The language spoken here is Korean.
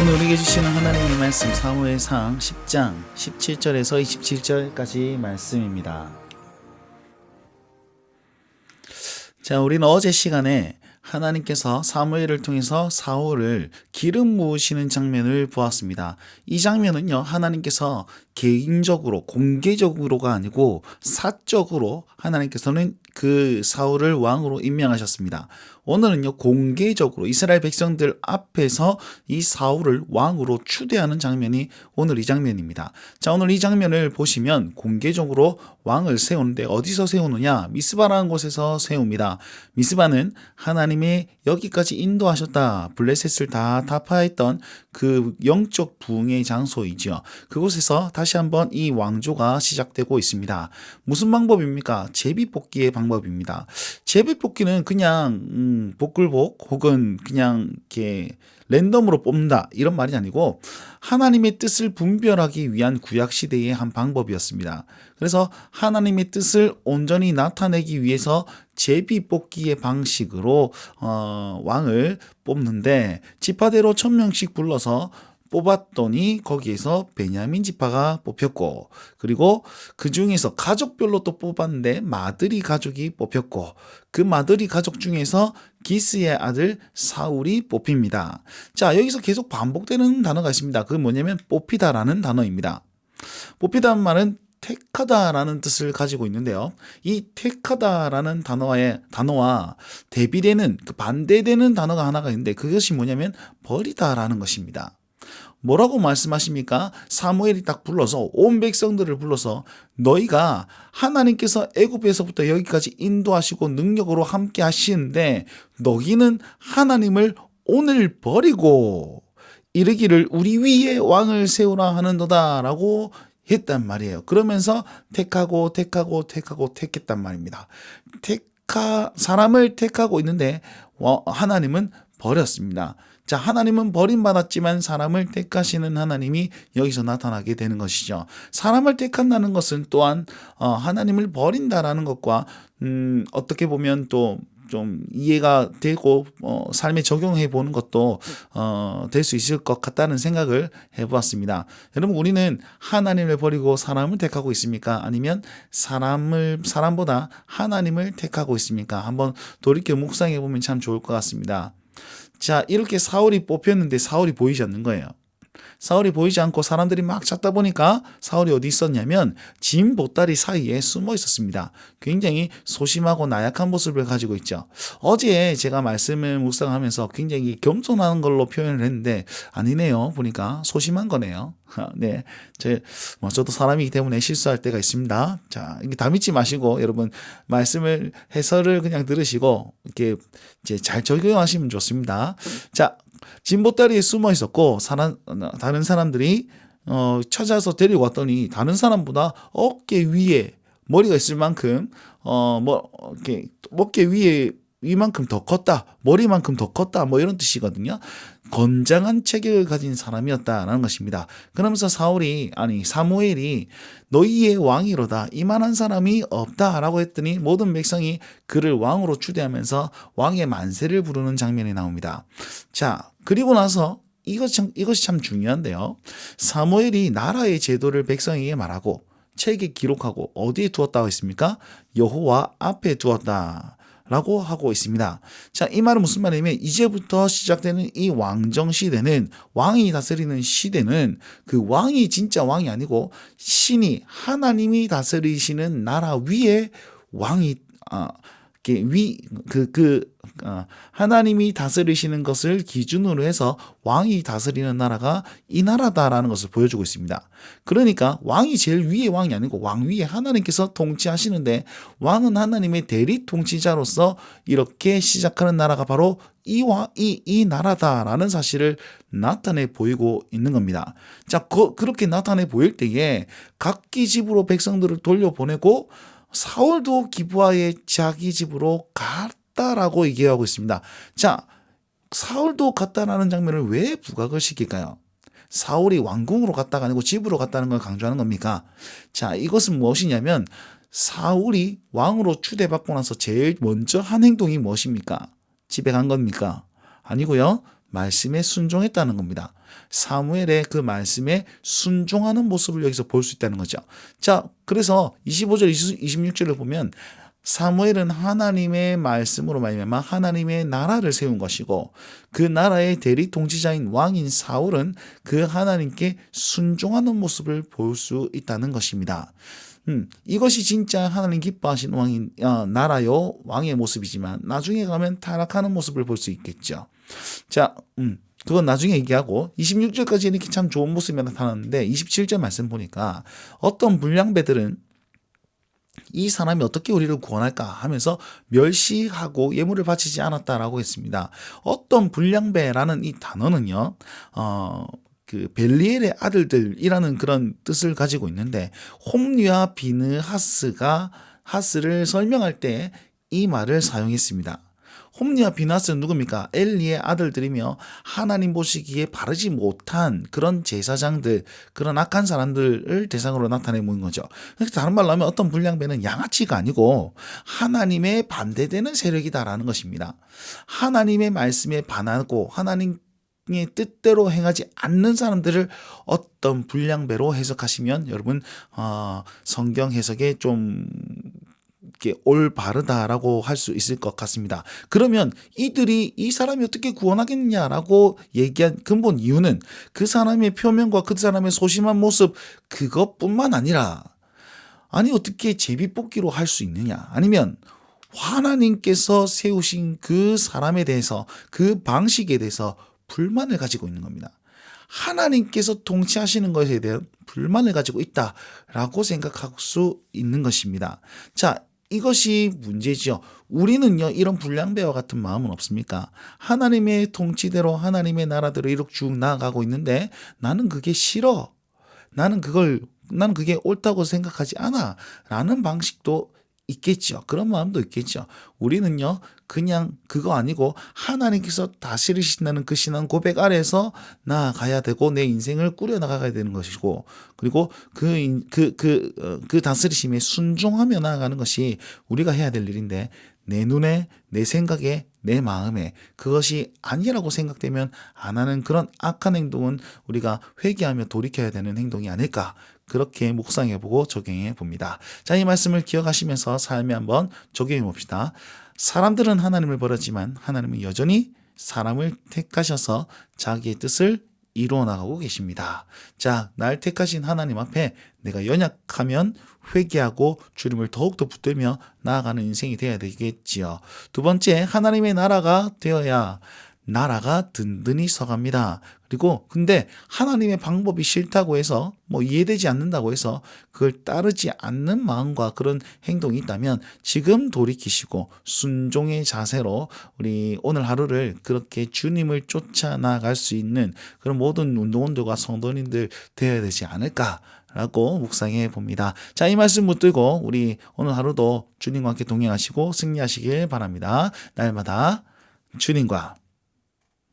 오늘 우리에게 주시는 하나님의 말씀 사무엘상 10장 17절에서 27절까지 말씀입니다. 자, 우리는 어제 시간에 하나님께서 사무엘을 통해서 사울을 기름 부으시는 장면을 보았습니다. 이 장면은요, 하나님께서 개인적으로 공개적으로가 아니고 사적으로 하나님께서는 그 사울을 왕으로 임명하셨습니다. 오늘은요, 공개적으로 이스라엘 백성들 앞에서 이 사울을 왕으로 추대하는 장면이 오늘 이 장면입니다. 자, 오늘 이 장면을 보시면 공개적으로 왕을 세우는데 어디서 세우느냐? 미스바라는 곳에서 세웁니다. 미스바는 하나님이 여기까지 인도하셨다, 블레셋을 다 타파했던 그 영적 부흥의 장소이지요. 그곳에서 다시 한번 이 왕조가 시작되고 있습니다. 무슨 방법입니까? 제비뽑기의 방법입니다. 제비뽑기는 그냥 복글복 혹은 그냥 이렇게 랜덤으로 뽑는다 이런 말이 아니고 하나님의 뜻을 분별하기 위한 구약시대의 한 방법이었습니다. 그래서 하나님의 뜻을 온전히 나타내기 위해서 제비뽑기의 방식으로 왕을 뽑는데 지파대로 1000명씩 불러서 뽑았더니 거기에서 베냐민 지파가 뽑혔고, 그리고 그 중에서 가족별로 또 뽑았는데 마드리 가족이 뽑혔고, 그 마드리 가족 중에서 기스의 아들 사울이 뽑힙니다. 자, 여기서 계속 반복되는 단어가 있습니다. 그건 뭐냐면 뽑히다라는 단어입니다. 뽑히다는 말은 택하다라는 뜻을 가지고 있는데요. 이 택하다라는 단어와 대비되는, 반대되는 단어가 하나가 있는데 그것이 뭐냐면 버리다라는 것입니다. 뭐라고 말씀하십니까? 사무엘이 딱 불러서 온 백성들을 불러서 너희가 하나님께서 애굽에서부터 여기까지 인도하시고 능력으로 함께 하시는데 너희는 하나님을 오늘 버리고 이르기를 우리 위에 왕을 세우라 하는도다라고 했단 말이에요. 그러면서 택하고 택했단 말입니다. 사람을 택하고 있는데 하나님은 버렸습니다. 자, 하나님은 버림받았지만 사람을 택하시는 하나님이 여기서 나타나게 되는 것이죠. 사람을 택한다는 것은 또한 하나님을 버린다라는 것과 어떻게 보면 또 좀 이해가 되고 삶에 적용해 보는 것도 될 수 있을 것 같다는 생각을 해보았습니다. 여러분, 우리는 하나님을 버리고 사람을 택하고 있습니까? 아니면 사람보다 하나님을 택하고 있습니까? 한번 돌이켜 묵상해 보면 참 좋을 것 같습니다. 자, 이렇게 사울이 뽑혔는데 사울이 보이지 않는 거예요. 사울이 보이지 않고 사람들이 막 찾다 보니까 사울이 어디 있었냐면 진 보따리 사이에 숨어 있었습니다. 굉장히 소심하고 나약한 모습을 가지고 있죠. 어제 제가 말씀을 묵상하면서 굉장히 겸손한 걸로 표현을 했는데 아니네요. 보니까 소심한 거네요. 네, 저도 사람이기 때문에 실수할 때가 있습니다. 자, 이게 다 믿지 마시고 여러분 말씀을 해설을 그냥 들으시고 이렇게 이제 잘 적용하시면 좋습니다. 자, 진보다리에 숨어 있었고 다른 사람들이 찾아서 데리고 왔더니 다른 사람보다 어깨 위에 머리가 있을 만큼 이렇게 어깨 위만큼 더 컸다, 머리만큼 더 컸다, 뭐 이런 뜻이거든요. 건장한 체격을 가진 사람이었다라는 것입니다. 그러면서 사무엘이 너희의 왕이로다, 이만한 사람이 없다라고 했더니 모든 백성이 그를 왕으로 추대하면서 왕의 만세를 부르는 장면이 나옵니다. 자, 그리고 나서 이것이 참 중요한데요. 사무엘이 나라의 제도를 백성에게 말하고 책에 기록하고 어디에 두었다고 했습니까? 여호와 앞에 두었다 라고 하고 있습니다. 자, 이 말은 무슨 말이냐면 이제부터 시작되는 이 왕정 시대는, 왕이 다스리는 시대는 그 왕이 진짜 왕이 아니고 신이, 하나님이 다스리시는 나라 위에 왕이 하나님이 다스리시는 것을 기준으로 해서 왕이 다스리는 나라가 이 나라다라는 것을 보여주고 있습니다. 그러니까 왕이 제일 위의 왕이 아니고 왕 위에 하나님께서 통치하시는데 왕은 하나님의 대리 통치자로서 이렇게 시작하는 나라가 바로 이 나라다라는 사실을 나타내 보이고 있는 겁니다. 자, 그렇게 나타내 보일 때에 각기 집으로 백성들을 돌려보내고 사울도 기브아의 자기 집으로 갔다라고 얘기하고 있습니다. 자, 사울도 갔다라는 장면을 왜 부각을 시킬까요? 사울이 왕궁으로 갔다가 아니고 집으로 갔다는 걸 강조하는 겁니까? 자, 이것은 무엇이냐면 사울이 왕으로 추대받고 나서 제일 먼저 한 행동이 무엇입니까? 집에 간 겁니까? 아니고요. 말씀에 순종했다는 겁니다. 사무엘의 그 말씀에 순종하는 모습을 여기서 볼 수 있다는 거죠. 자, 그래서 25절, 26절을 보면 사무엘은 하나님의 말씀으로 말미암아 하나님의 나라를 세운 것이고 그 나라의 대리 통치자인 왕인 사울은 그 하나님께 순종하는 모습을 볼 수 있다는 것입니다. 이것이 진짜 하나님 기뻐하신 왕인 나라요 왕의 모습이지만 나중에 가면 타락하는 모습을 볼 수 있겠죠. 자, 그건 나중에 얘기하고 26절까지 이렇게 참 좋은 모습이 나타났는데 27절 말씀 보니까 어떤 불량배들은 이 사람이 어떻게 우리를 구원할까 하면서 멸시하고 예물을 바치지 않았다라고 했습니다. 어떤 불량배라는 이 단어는요, 그 벨리엘의 아들들이라는 그런 뜻을 가지고 있는데 홈리와 비느하스가 하스를 설명할 때 이 말을 사용했습니다. 홈리와 비느하스는 누굽니까? 엘리의 아들들이며 하나님 보시기에 바르지 못한 그런 제사장들, 그런 악한 사람들을 대상으로 나타내는 거죠. 다른 말로 하면 어떤 불량배는 양아치가 아니고 하나님의 반대되는 세력이다라는 것입니다. 하나님의 말씀에 반하고 하나님 의 뜻대로 행하지 않는 사람들을 어떤 불량배로 해석하시면 여러분 성경 해석에 좀 이렇게 올바르다라고 할 수 있을 것 같습니다. 그러면 이 사람이 어떻게 구원하겠냐라고 얘기한 근본 이유는 그 사람의 표면과 그 사람의 소심한 모습 그것뿐만 아니라 아니 어떻게 제비뽑기로 할 수 있느냐 아니면 하나님께서 세우신 그 사람에 대해서 그 방식에 대해서 불만을 가지고 있는 겁니다. 하나님께서 통치하시는 것에 대한 불만을 가지고 있다라고 생각할 수 있는 것입니다. 자, 이것이 문제지요. 우리는요, 이런 불량배와 같은 마음은 없습니까? 하나님의 통치대로 하나님의 나라대로 이렇게 쭉 나아가고 있는데 나는 그게 싫어. 나는 그게 옳다고 생각하지 않아. 라는 방식도 있겠죠. 그런 마음도 있겠죠. 우리는요, 그냥 그거 아니고 하나님께서 다스리신다는 그 신앙 고백 아래에서 나아가야 되고 내 인생을 꾸려나가야 되는 것이고 그리고 그 다스리심에 순종하며 나아가는 것이 우리가 해야 될 일인데 내 눈에, 내 생각에, 내 마음에 그것이 아니라고 생각되면 안 하는 그런 악한 행동은 우리가 회개하며 돌이켜야 되는 행동이 아닐까 그렇게 묵상해보고 적용해 봅니다. 자, 이 말씀을 기억하시면서 삶에 한번 적용해 봅시다. 사람들은 하나님을 버렸지만 하나님은 여전히 사람을 택하셔서 자기의 뜻을 이루어 나가고 계십니다. 자, 날 택하신 하나님 앞에 내가 연약하면 회개하고 주님을 더욱더 붙들며 나아가는 인생이 되어야 되겠지요. 두 번째, 하나님의 나라가 되어야 나라가 든든히 서갑니다. 그리고 근데 하나님의 방법이 싫다고 해서 이해되지 않는다고 해서 그걸 따르지 않는 마음과 그런 행동이 있다면 지금 돌이키시고 순종의 자세로 우리 오늘 하루를 그렇게 주님을 쫓아 나갈 수 있는 그런 모든 운동원들과 성도님들 되어야 되지 않을까 라고 묵상해 봅니다. 자, 이 말씀 붙들고 우리 오늘 하루도 주님과 함께 동행하시고 승리하시길 바랍니다. 날마다 주님과